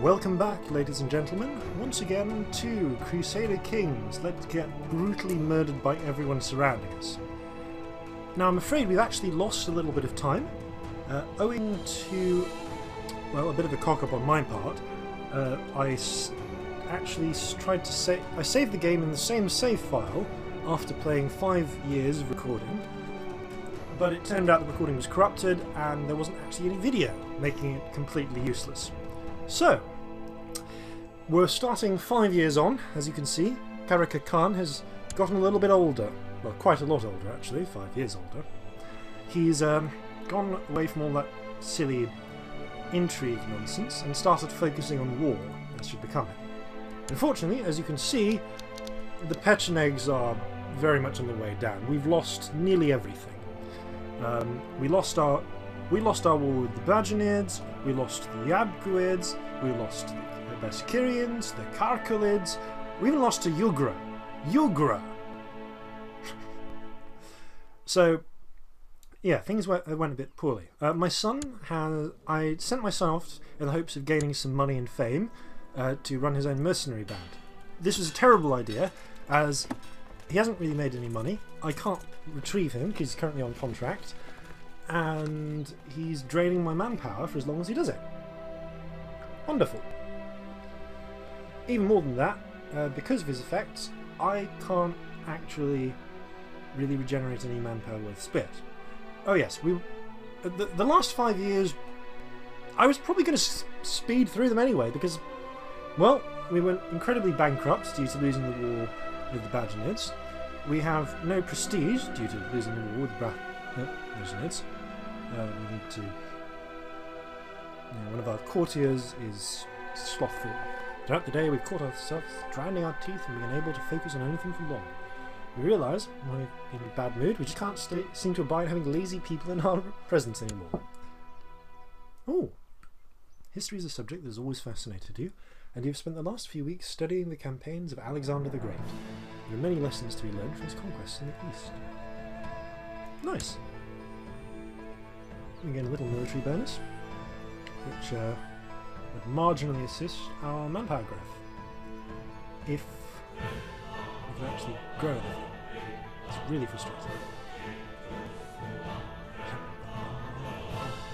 Welcome back, ladies and gentlemen, once again to Crusader Kings. Let's get brutally murdered by everyone surrounding us. Now I'm afraid we've actually lost a little bit of time, owing to, well, a bit of a cock-up on my part. I saved the game in the same save file after playing 5 years of recording, but it turned out the recording was corrupted and there wasn't actually any video, making it completely useless. So, we're starting 5 years on, as you can see. Karaca Khan has gotten a little bit older. Well, quite a lot older actually, 5 years older. He's gone away from all that silly intrigue nonsense and started focusing on war, as should become it. Unfortunately, as you can see, the Pechenegs are very much on the way down. We've lost nearly everything. We lost our war with the Pechenegs, we lost the Yabguids, we lost the Beskirians, the Karkalids, we even lost to Yugra. So, yeah, things went a bit poorly. I sent my son off in the hopes of gaining some money and fame to run his own mercenary band. This was a terrible idea, as he hasn't really made any money. I can't retrieve him because he's currently on contract, and he's draining my manpower for as long as he does it. Wonderful. Even more than that, because of his effects, I can't actually really regenerate any manpower worth spit. Oh yes, the last 5 years, I was probably going to speed through them anyway because, well, we went incredibly bankrupt due to losing the war with the Pechenegs. We have no prestige due to losing the war with the Pechenegs. We need to... one of our courtiers is slothful. Throughout the day we've caught ourselves grinding our teeth and being unable to focus on anything for long. We realise when we're in a bad mood we just can't seem to abide having lazy people in our presence anymore. Oh! History is a subject that has always fascinated you, and you've spent the last few weeks studying the campaigns of Alexander the Great. There are many lessons to be learned from his conquests in the East. Nice! We get a little military bonus, which would marginally assist our manpower growth. If we can actually grow anything. It's really frustrating.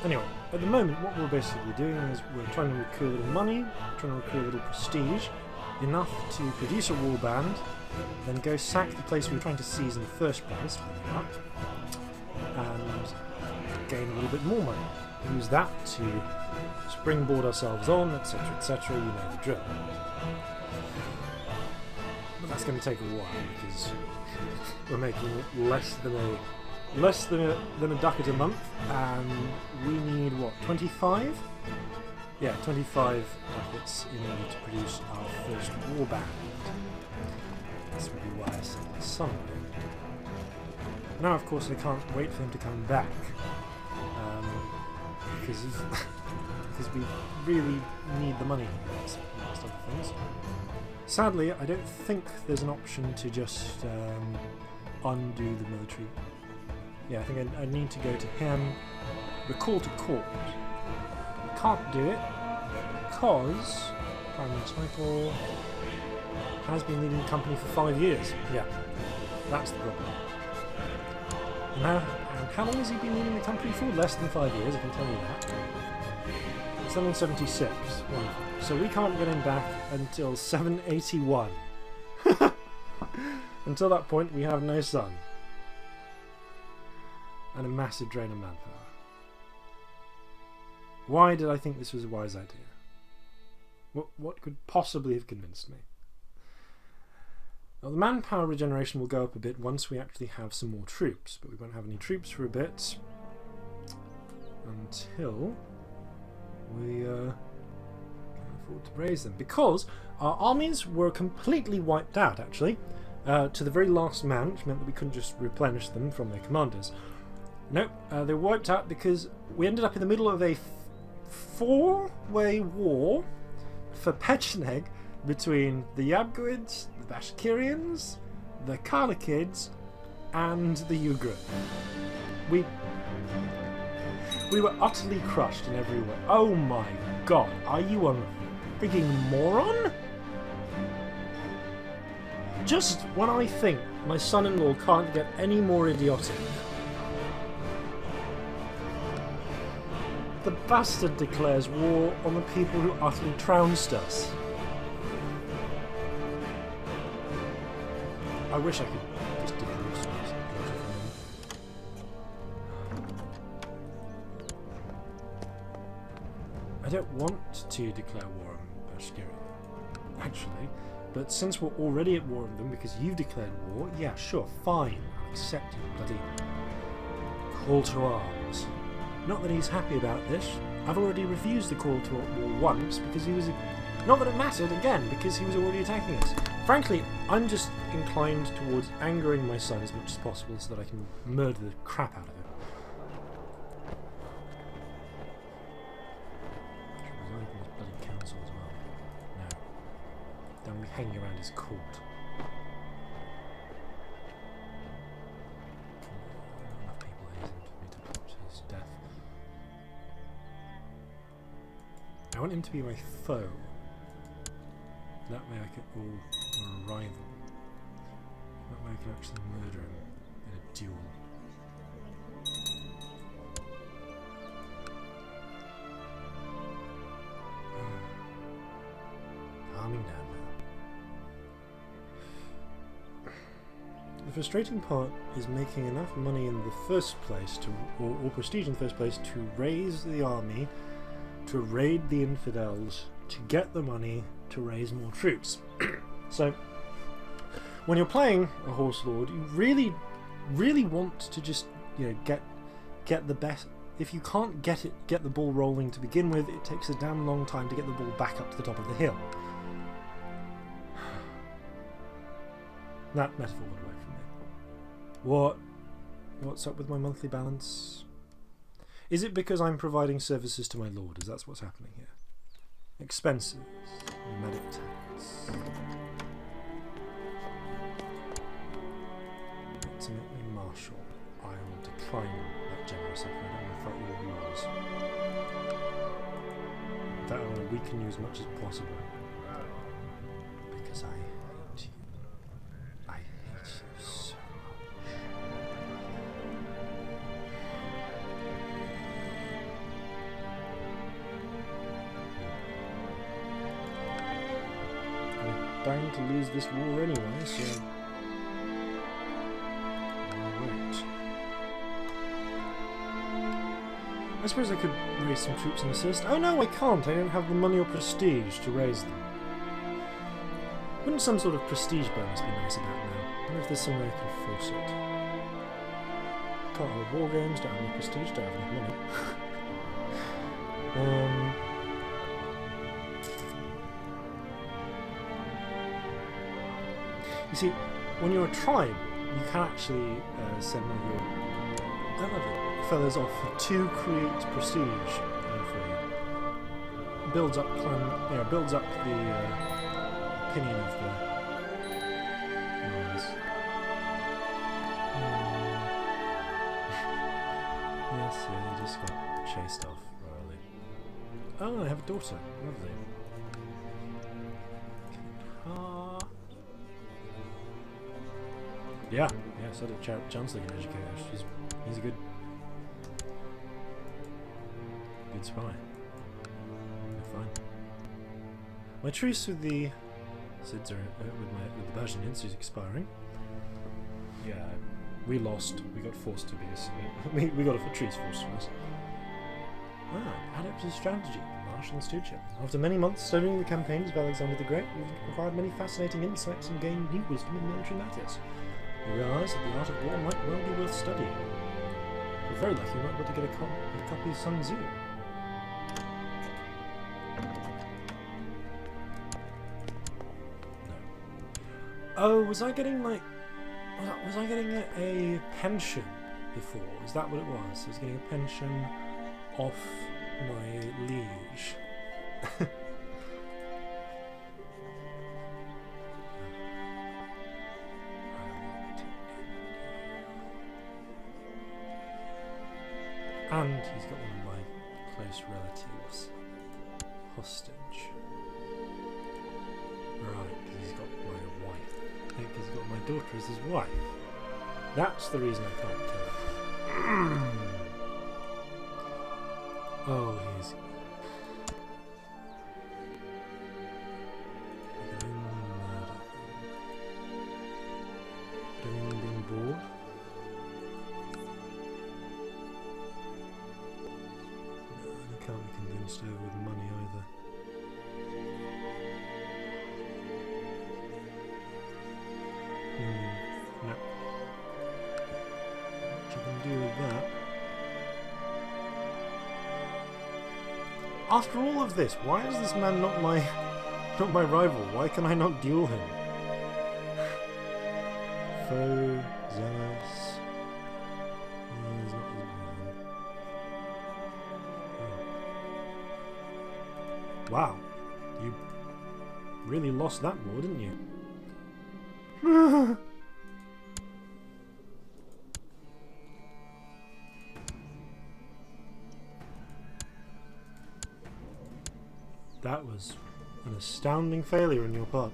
Anyway, at the moment what we're basically doing is we're trying to recruit a little money, trying to recruit a little prestige, enough to produce a war band, then go sack the place we were trying to seize in the first place, and gain a little bit more money. Use that to springboard ourselves on, etc, etc, you know the drill. But that's going to take a while because we're making less than a ducat a month, and we need what, 25? Yeah, 25 ducats in order to produce our first war band. This would be why I sent my son away. Now, of course, I can't wait for him to come back, because we really need the money amongst other things. Sadly, I don't think there's an option to just undo the military. Yeah, I think I need to go to him, recall to court. I can't do it because Prime Title has been leading the company for 5 years. Yeah, that's the problem. Now, how long has he been leading the company for? Less than 5 years, I can tell you that. 776. Wonderful. So we can't get him back until 781. Until that point, we have no son. And a massive drain of manpower. Why did I think this was a wise idea? What could possibly have convinced me? Well, the manpower regeneration will go up a bit once we actually have some more troops, but we won't have any troops for a bit until we can afford to raise them, because our armies were completely wiped out actually, to the very last man, which meant that we couldn't just replenish them from their commanders. Nope, they were wiped out because we ended up in the middle of a four-way war for Pecheneg between the Yabguids, the Bashkirians, the Karlakids, and the Yugra. We were utterly crushed in every way. Oh my god, are you on Freaking moron! Just when I think my son-in-law can't get any more idiotic, the bastard declares war on the people who utterly trounced us. I wish I could just divorce myself. I don't want to declare war on Pechenegs, actually, but since we're already at war with them because you've declared war, yeah, sure, fine, I'll accept your bloody call to arms. Not that he's happy about this. I've already refused the call to war once because he was... Not that it mattered, again, because he was already attacking us. Frankly, I'm just inclined towards angering my son as much as possible so that I can murder the crap out of him. Council as well. No. Don't be hanging around his court. Enough people hazing for me to plot his death. I want him to be my foe. That way I can... or a rival. That way I can actually murder him in a duel. Calming down now. The frustrating part is making enough money in the first place to, or prestige in the first place, to raise the army, to raid the infidels, to get the money, to raise more troops. So, when you're playing a horse lord, you really want to just, you know, get the best. If you can't get the ball rolling to begin with, it takes a damn long time to get the ball back up to the top of the hill. That metaphor went away from me. What's up with my monthly balance? Is it because I'm providing services to my lord? Is that what's happening here? Expenses, medic tax. To make me marshal, I will decline that generous offer. I don't want to fight your wars. That I want to weaken you as much as possible. Because I hate you. I hate you so much. I'm bound to lose this war anyway, so... I suppose I could raise some troops and assist. Oh no, I can't. I don't have the money or prestige to raise them. Wouldn't some sort of prestige bonus be nice about now? I wonder if there's some way I can force it. Can't hold war games, don't have any prestige, don't have any money. You see, when you're a tribe, you can actually send one of your fellas off to create prestige for you. Builds up builds up the opinion of the armies. Yes, yeah, he just got chased off royally. Oh, I have a daughter. Lovely. Yeah, so did Chancellor can educate her. He's a good spy. They're fine. My truce with the Sids with the Bajanians is expiring. Yeah, we lost. We got forced to be we got a treaty forced on us. Adept in strategy, martial and stewardship. After many months studying the campaigns of Alexander the Great, we've acquired many fascinating insights and gained new wisdom in military matters. We realise that the art of war might well be worth studying. We're very lucky we might be able to get a copy of Sun Tzu. Oh, was I getting like... Was I getting a pension before? Is that what it was? I was getting a pension off my liege. And he's got one of my close relatives hostage. Right, because he's got my wife. I think he's got my daughter as his wife. That's the reason I can't kill her. Oh, he's... Getting being bored. No, he can't be convinced over with money either. No. What you can do with that? After all of this, why is this man not my rival? Why can I not duel him? Foe, zealous. He's not his man. Oh. Wow, you really lost that war, didn't you? That was an astounding failure on your part.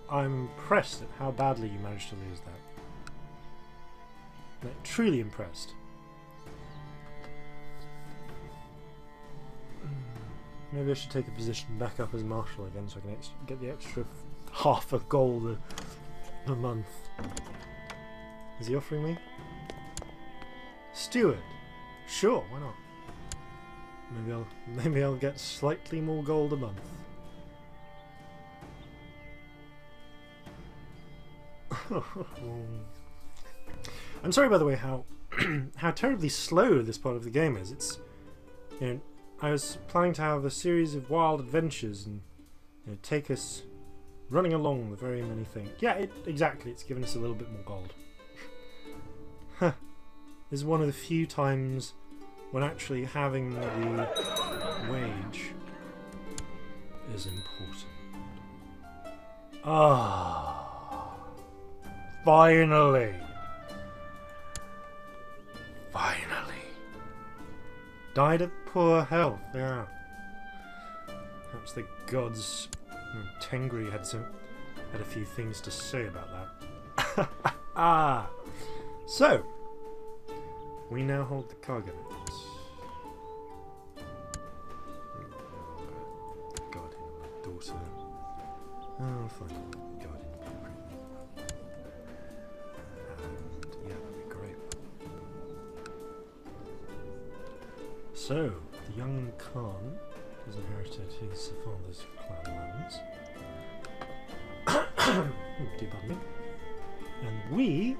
I'm impressed at how badly you managed to lose that. Like, truly impressed. Maybe I should take a position back up as marshal again so I can get the extra half a gold a month. Is he offering me? Steward. Sure, why not? Maybe I'll get slightly more gold a month. I'm sorry, by the way, how how terribly slow this part of the game is. It's, you know, I was planning to have a series of wild adventures and, you know, take us running along the very many things. Yeah, exactly. It's given us a little bit more gold. Huh. This is one of the few times when actually having the wage is important. Ah, finally! Finally! Died of poor health, yeah. Perhaps the gods, Tengri had a few things to say about that. Ah! So, we now hold the cargo nets. Guardian of my daughter. I'll find a guardian to be and yeah, that'd be great. So, the young Khan has inherited his father's clan lands. Do pardon me. And we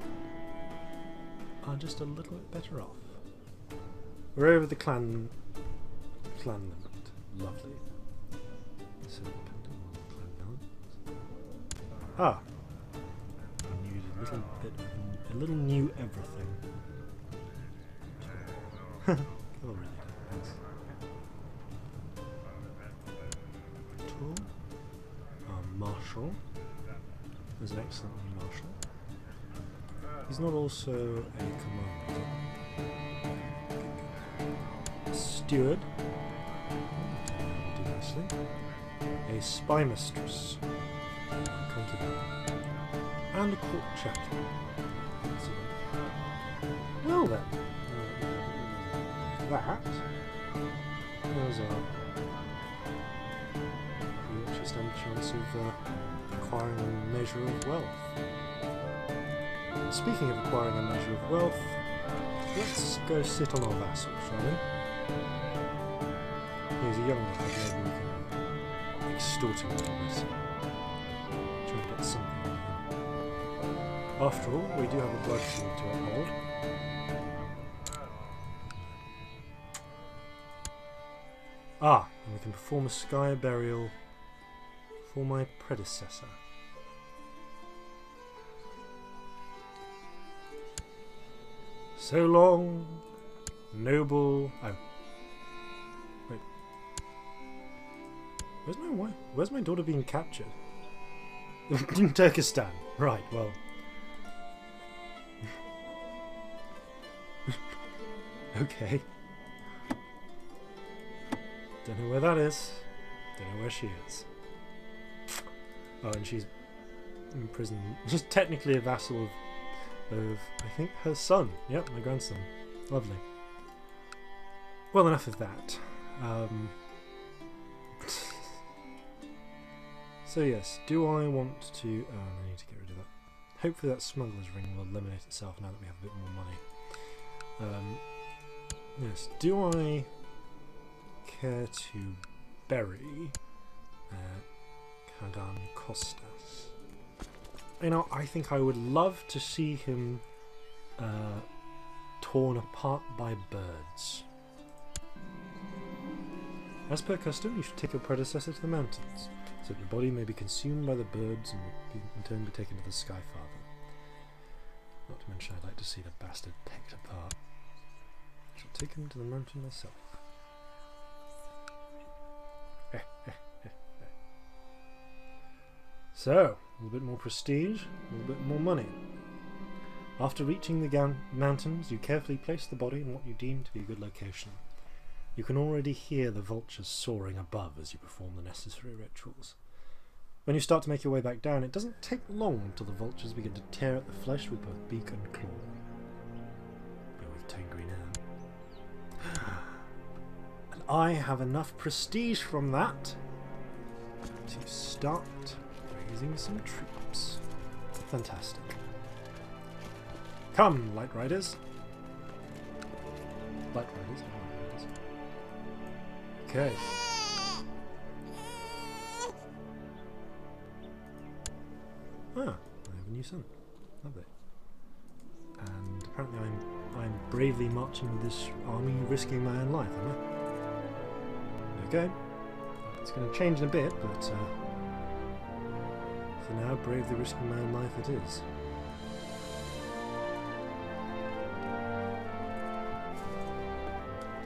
are just a little bit better off. We're over the clan limit. Lovely. So, clan balance. Ah, we need a little new everything. Oh, really? Thanks. Tool. Our marshal. There's an excellent new marshal. He's not also a commander. Steward. Do nicely. A spy mistress. Concubine. And a court chaplain. Well then. That. There's our. We actually stand a chance of acquiring a measure of wealth. Speaking of acquiring a measure of wealth, let's go sit on our vassal, shall we? He's a young lad, maybe we can extort him a little bit. Try and get something out of him. After all, we do have a blood feud to uphold. Ah, and we can perform a sky burial for my predecessor. So long, noble. Oh, wait. Where's my wife? Where's my daughter being captured? In Turkestan. Right. Well. Okay. Don't know where that is. Don't know where she is. Oh, and she's in prison. She's technically a vassal of I think, her son. Yep, my grandson. Lovely. Well, enough of that. So yes, do I want to... Oh, I need to get rid of that. Hopefully that smuggler's ring will eliminate itself now that we have a bit more money. Yes, do I care to bury Kagan Kostas? You know, I think I would love to see him torn apart by birds. As per custom, you should take your predecessor to the mountains, so that your body may be consumed by the birds and in turn be taken to the Sky Father. Not to mention, I'd like to see the bastard picked apart. I shall take him to the mountain myself. So, a little bit more prestige, a little bit more money. After reaching the mountains, you carefully place the body in what you deem to be a good location. You can already hear the vultures soaring above as you perform the necessary rituals. When you start to make your way back down, it doesn't take long until the vultures begin to tear at the flesh with both beak and claw. Go with Tangri now. And I have enough prestige from that to start raising some troops. Fantastic. Come, Light Riders. Light Riders? Okay. Ah, I have a new son. Lovely. And apparently I'm bravely marching with this army, risking my own life, am I? Okay. It's going to change in a bit, but for now, bravely risking my own life it is.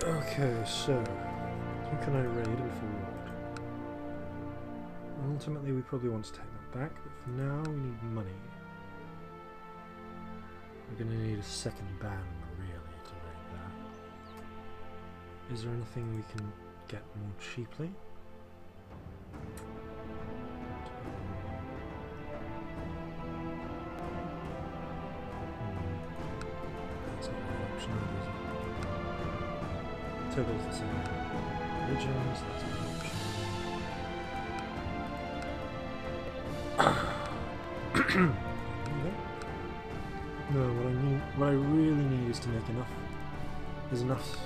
Okay, so who can I raid and forward? Ultimately, we probably want to take that back, but for now, we need money. We're going to need a second band, really, to raid that. Is there anything we can get more cheaply? That's not really an option either, is it? Total's the same. Religions, that's an option. No, what I really need is to make enough. There's enough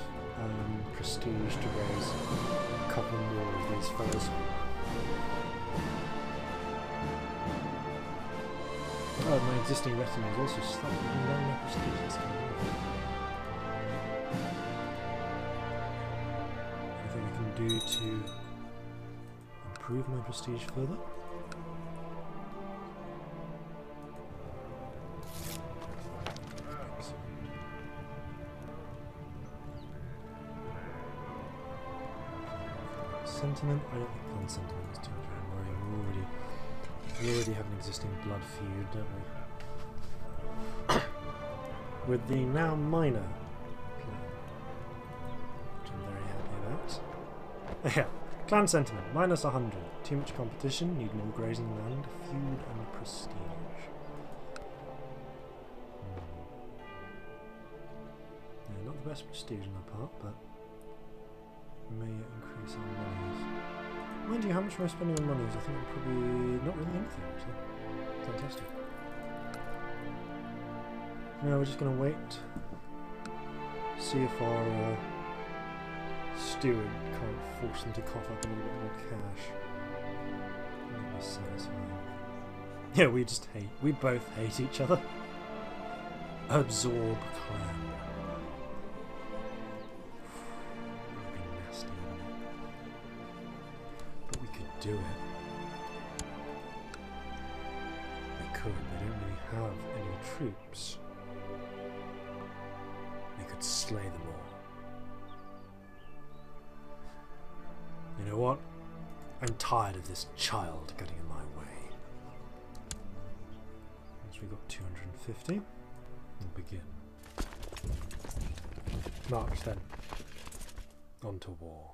prestige to raise a couple more of these fellas. Oh, my existing retinue is also slightly down my prestige. That's kind of anything I can do to improve my prestige further? Sentiment? I don't think clan sentiment is too much of a worry. We already have an existing blood feud, don't we? With the now minor clan, which I'm very happy about. Yeah, clan sentiment, minus 100. Too much competition, need more grazing land, feud and prestige. Yeah, not the best prestige on our part, but may increase our monies. Mind you, how much am I spending on monies? I think I'm probably not really anything, actually. Fantastic. No, we're just going to wait. See if our steward can't force them to cough up a little bit more cash. That'd be satisfying. Yeah, we both hate each other. Absorb clan. Do it. They could, they don't really have any troops. They could slay them all. You know what? I'm tired of this child getting in my way. Once we got 250, we'll begin. March then. On to war.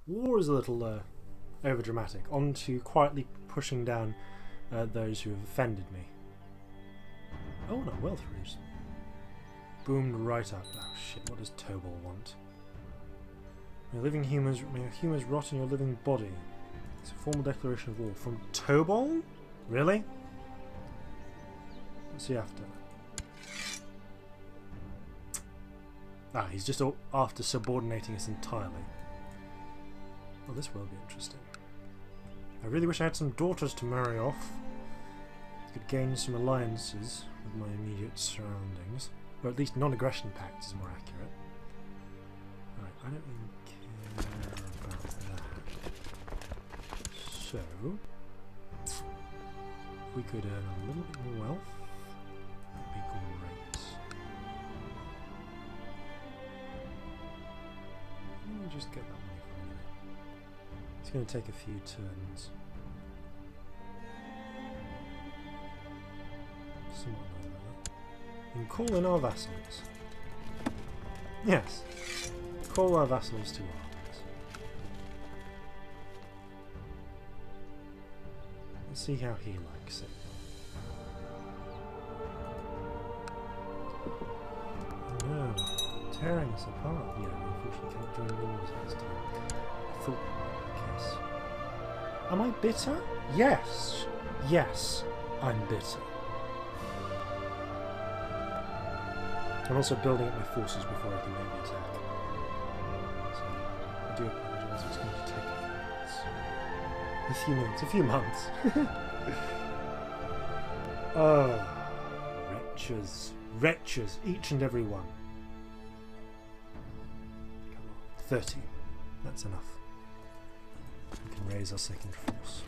War is a little over dramatic. On to quietly pushing down those who have offended me. Oh no, wealth ruse. Boomed right up. Oh shit, what does Tobal want? May humans rot in your living body. It's a formal declaration of war. From Tobal? Really? What's he after? Ah, he's just after subordinating us entirely. Well, this will be interesting. I really wish I had some daughters to marry off. Could gain some alliances with my immediate surroundings. Or at least non-aggression pact is more accurate. Right, I don't really care about that. So, if we could earn a little bit more wealth, that'd be great. Let me just get that money from anyway. It's going to take a few turns. Somewhat like that. And call in our vassals. Yes. Call our vassals to arms. Let's see how he likes it. Oh no. Tearing us apart. Yeah, unfortunately can't join wars at this time. I thought that was the case. Am I bitter? Yes. Yes, I'm bitter. I'm also building up my forces before I can make the attack. So, I do apologise, it's going to take a few minutes. A few months. Oh, wretches. Wretches, each and every one. Come on, 30. That's enough. We can raise our second force.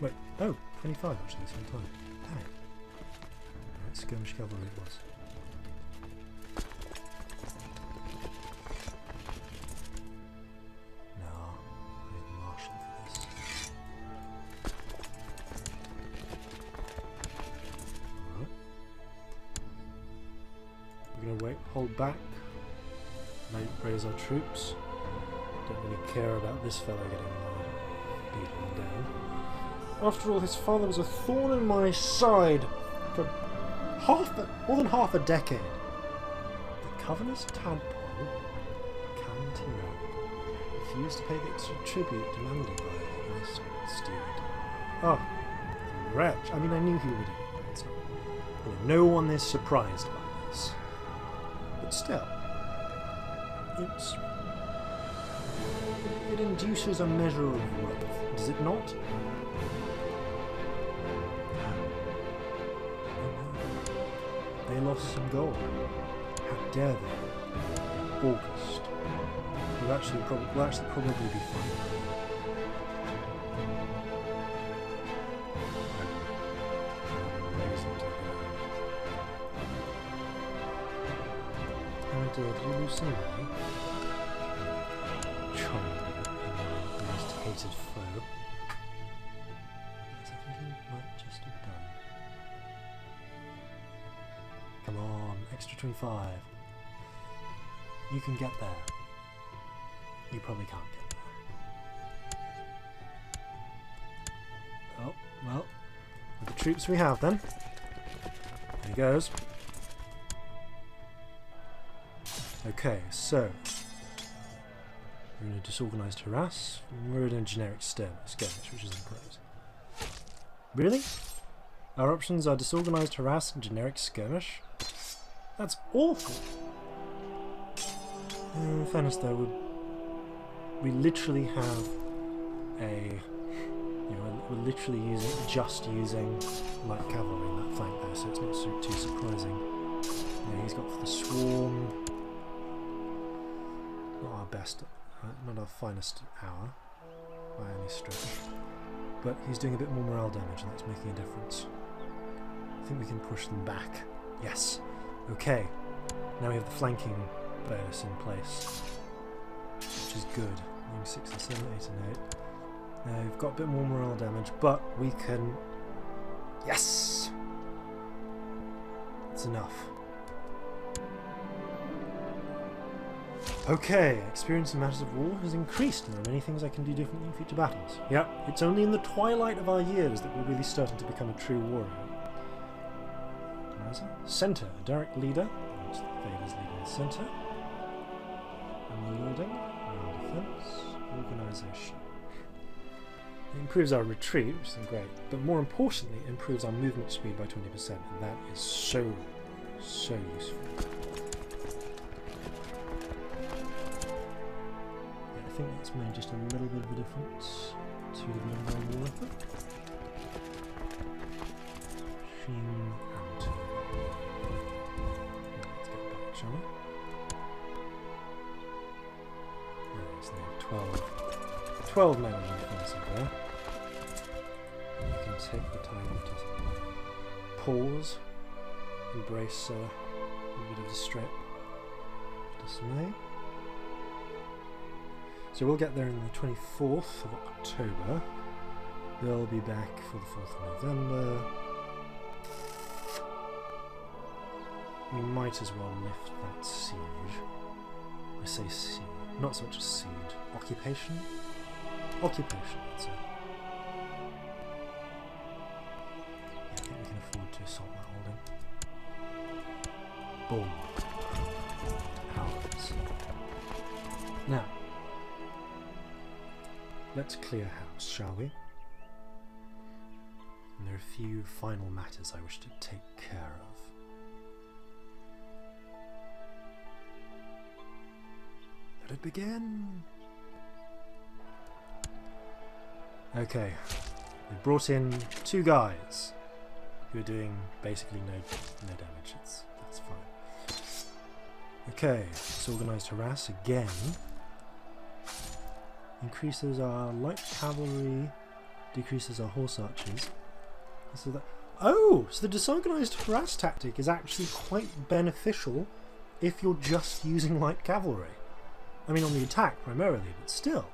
Wait, oh, 25 actually, same time. Dang. Skirmish cavalry it was. No, I need the marshal for this. Alright. We're going to wait, hold back, raise our troops. Don't really care about this fellow getting beaten down. After all, his father was a thorn in my side for more than half a decade. The Covenant's tadpole, Cantino, refused to pay the extra tribute demanded by my steward. Oh, wretch. I mean, I knew he would. It's not, no one is surprised by this. But still, it induces a measure of wrath, does it not? They lost some gold. How dare they? August. We'll actually probably be fine. How dare you lose some money? Charming, the most hated foe. As I think he might just have done. Come on, extra 25. You can get there. You probably can't get there. Oh, well, with the troops we have then. There he goes. Okay, so we're in a disorganized harass. We're in a generic skirmish, which isn't great. Really? Our options are disorganized harass and generic skirmish. That's awful. In fairness though, we literally have a, we're literally using light cavalry in that flank there, so it's not too surprising. Yeah, he's got the swarm. Not our best, not our finest hour by any stretch, but he's doing a bit more morale damage, and that's making a difference. I think we can push them back. Yes. Okay. Now we have the flanking bonus in place, which is good. 6 and 7, 8 and 8. Now we've got a bit more morale damage, but we can. Yes. It's enough. Okay, experience in matters of war has increased, and there are many things I can do differently in future battles. Yep, it's only in the twilight of our years that we're really starting to become a true warrior. Centre, a direct leader. Vader's leading the centre. Unyielding, defence, organisation. It improves our retreat, which is great, but more importantly, it improves our movement speed by 20%, and that is so useful. I think that's made just a little bit of a difference to the overall war effort. Machine and two. Let's get back, shall we? There's now 12 men on the offensive there. And you can take the time to pause, embrace a bit of dismay. So we'll get there on the 24th of October. They'll be back for the 4th of November. We might as well lift that siege. I say siege, not so much a siege. Occupation? Occupation, I'd say. Yeah, I think we can afford to assault that holding. Boom. Ours. Now, let's clear house, shall we? And there are a few final matters I wish to take care of. Let it begin! Okay, we brought in 2 guys who are doing basically no damage. That's fine. Okay, disorganized harass again. Increases our light cavalry, decreases our horse archers. So the disorganized harass tactic is actually quite beneficial if you're just using light cavalry. I mean, on the attack primarily, but still.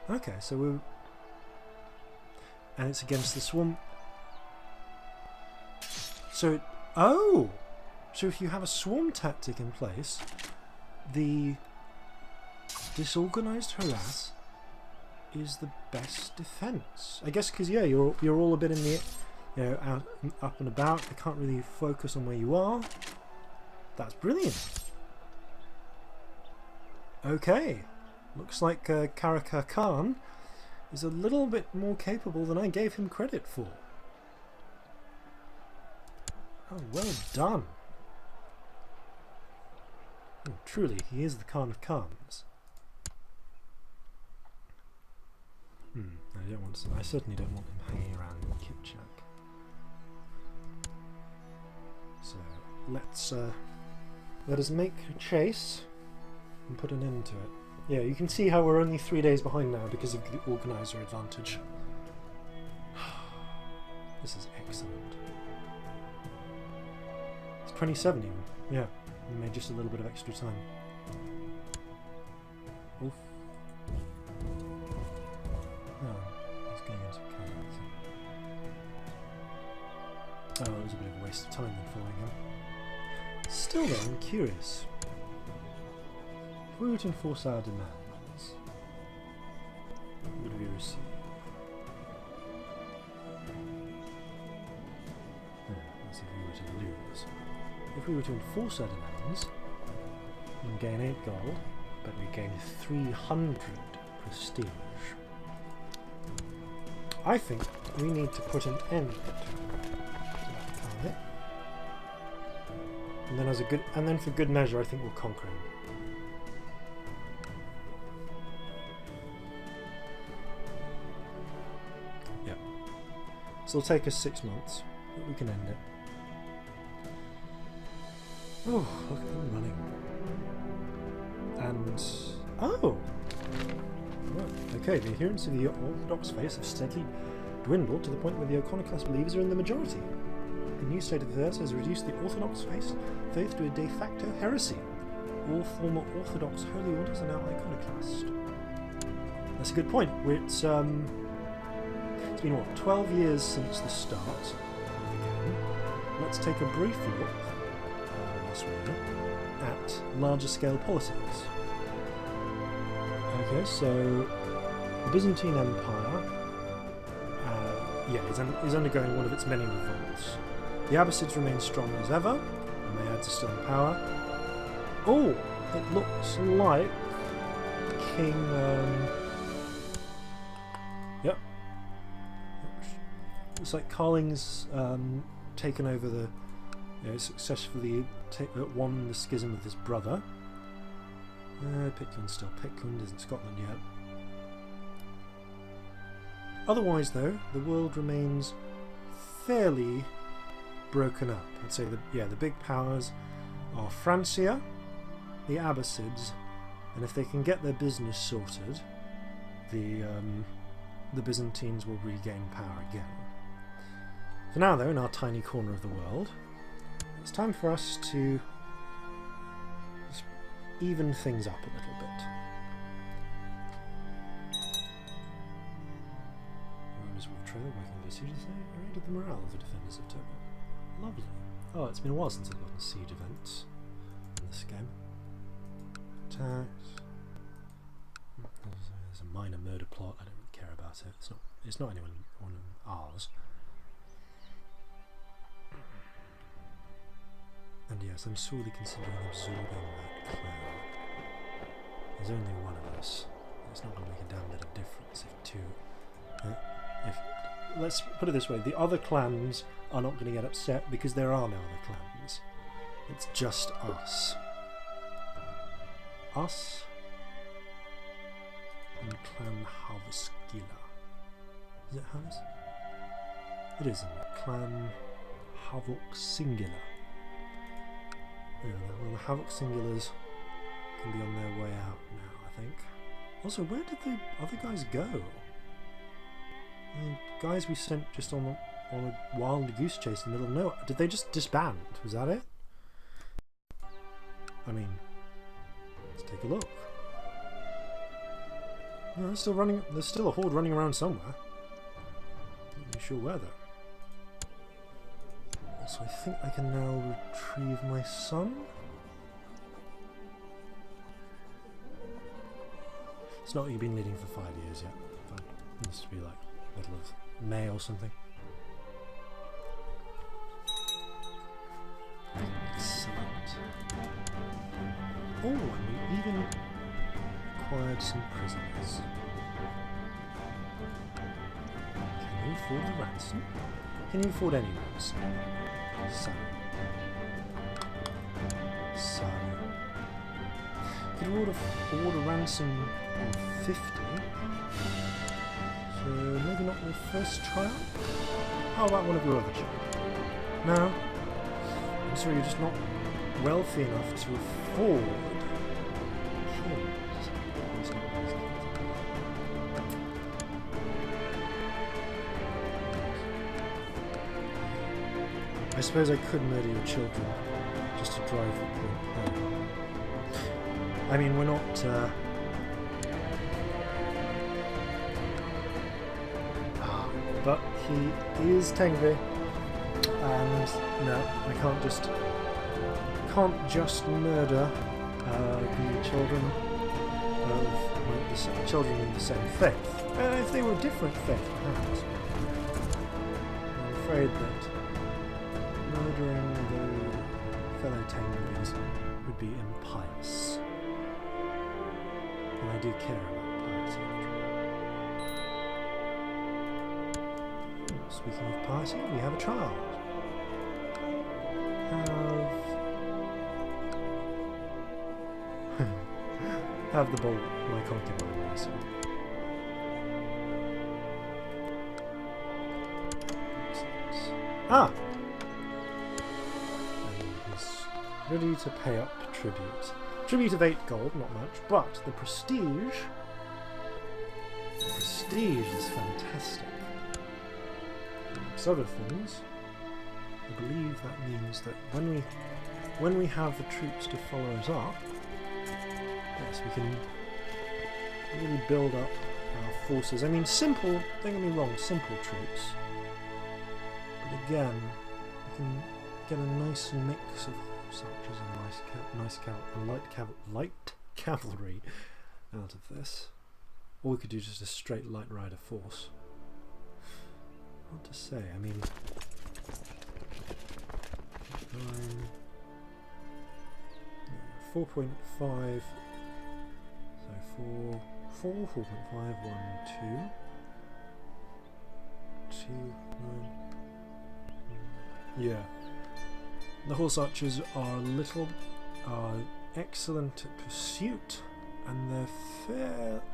Okay, so we're... And it's against the swamp. So... Oh! So if you have a swarm tactic in place, the disorganized harass is the best defense. I guess because, yeah, you're all a bit in the... You know, out, up and about. They can't really focus on where you are. That's brilliant. Okay, looks like Karaca Khan is a little bit more capable than I gave him credit for. Oh, well done. Oh, truly, he is the Khan of Khans. I certainly don't want him hanging around in Kipchak. So let us make a chase and put an end to it. Yeah, you can see how we're only 3 days behind now because of the organizer advantage. This is excellent. It's 27 even. Yeah, we made just a little bit of extra time. Oof. Oh, he's going into Karaca. Oh, it was a bit of a waste of time then following him. Still though, I'm curious. If we were to enforce our demands, what would we receive? That's if we were to lose. If we were to enforce our demands, we would gain 8 gold, but we gain 300 prestige. I think we need to put an end to that target. And then for good measure, I think we'll conquer him. Yeah. So it'll take us 6 months, but we can end it. Oh, look at them running. And oh, right. Okay. The adherents of the Orthodox faith have steadily dwindled to the point where the iconoclast believers are in the majority. The new state of affairs has reduced the Orthodox faith to a de facto heresy. All former Orthodox holy orders are now iconoclast. That's a good point. It's been what, 12 years since the start of the game. Let's take a brief look. elsewhere at larger scale politics. Okay, so the Byzantine Empire is undergoing one of its many revolts. The Abbasids remain strong as ever, and the Ads are still in power. Oh, it looks like King... Yep. Looks like Carling's taken over the... successfully won the schism with his brother. Pitcairn's still Pitcairn, isn't Scotland yet. Otherwise, though, the world remains fairly broken up. I'd say the big powers are Francia, the Abbasids, and if they can get their business sorted, the Byzantines will regain power again. For now, though, in our tiny corner of the world, it's time for us to just even things up a little bit. Trailer working the siege raided the morale of the defenders of Turbo. Lovely. Oh, it's been a while since I've gotten siege events in this game. Attacks. There's a minor murder plot. I don't really care about it. It's not one of ours. And yes, I'm sorely considering absorbing that clan. There's only one of us. It's not going to make a damn bit of difference if two. Let's put it this way, the other clans are not going to get upset because there are no other clans. It's just us. Us and Clan Havskila. Is it Havs? It is, isn't it? Clan Havok Singular. Yeah, well, the Havok Singulars can be on their way out now, I think. Also, where did the other guys go? The guys we sent just on a wild goose chase in the middle of nowhere. Did they just disband? Was that it? I mean, let's take a look. No, they're still running. There's still a horde running around somewhere. Not really sure where though. So I think I can now retrieve my son. It's not like you've been leading for 5 years yet. It needs to be like middle of May or something. Excellent. Oh, and we even acquired some prisoners. Can you afford the ransom? Can you afford any ransom? Son. Could you afford a ransom of 50? So maybe not your first trial? How about one of your other children? No? I'm sorry, you're just not wealthy enough to afford kings. I suppose I could murder your children just to drive the point home. I mean, we're not... but he is Tengri, and no, I can't just murder the children of the children in the same faith. If they were a different faith, perhaps. I'm afraid that murdering the fellow Tengris would be impious, and I do care about piety. Speaking of piety, we have a child. Have the bolt, my concubine, so. Ah! And he's ready to pay up tribute. Tribute of 8 gold, not much, but the prestige is fantastic. Amongst other things, I believe that means that when we have the troops to follow us up, yes, we can really build up our forces. I mean, simple, don't get me wrong, simple troops. But again, we can get a nice mix of horse archers and light cavalry out of this. Or we could do just a straight light rider force. Hard to say. I mean, 4.5. So 4.5, 1, 2, 9. Yeah. The horse archers are excellent at pursuit, and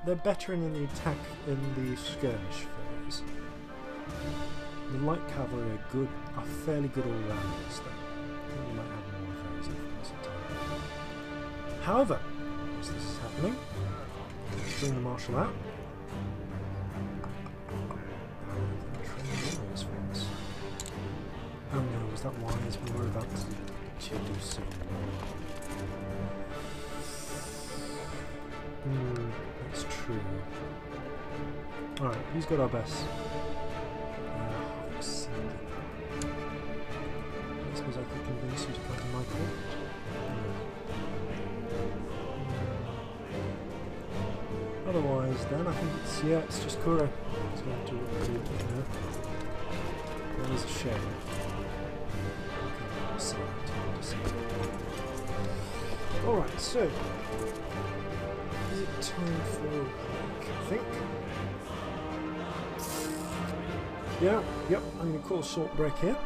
they're better in the attack in the skirmish phase. The light cavalry are fairly good all rounders though. I think we might have more of those influence at time. However, as this is happening, let's bring the marshal out. Oh no, was that wise? We were about to do civil war. That's true. Alright, who's got our best? I suppose I could convince you to come to my court. Otherwise, then I think it's just Kure. He's going to have to recruit, you know. That is a shame. Alright, so is it time for a break, I think? Yeah, yep, I'm going to call a short break here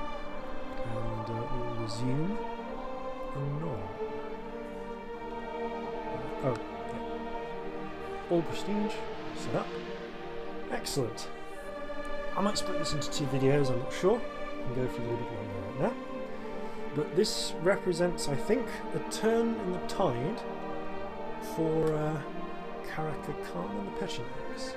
and we'll resume anon. Oh, yeah. All prestige, set up. Excellent. I might split this into 2 videos, I'm not sure. I can go for a little bit longer right now. But this represents, I think, a turn in the tide for Karaca Khan and the Pechenegs.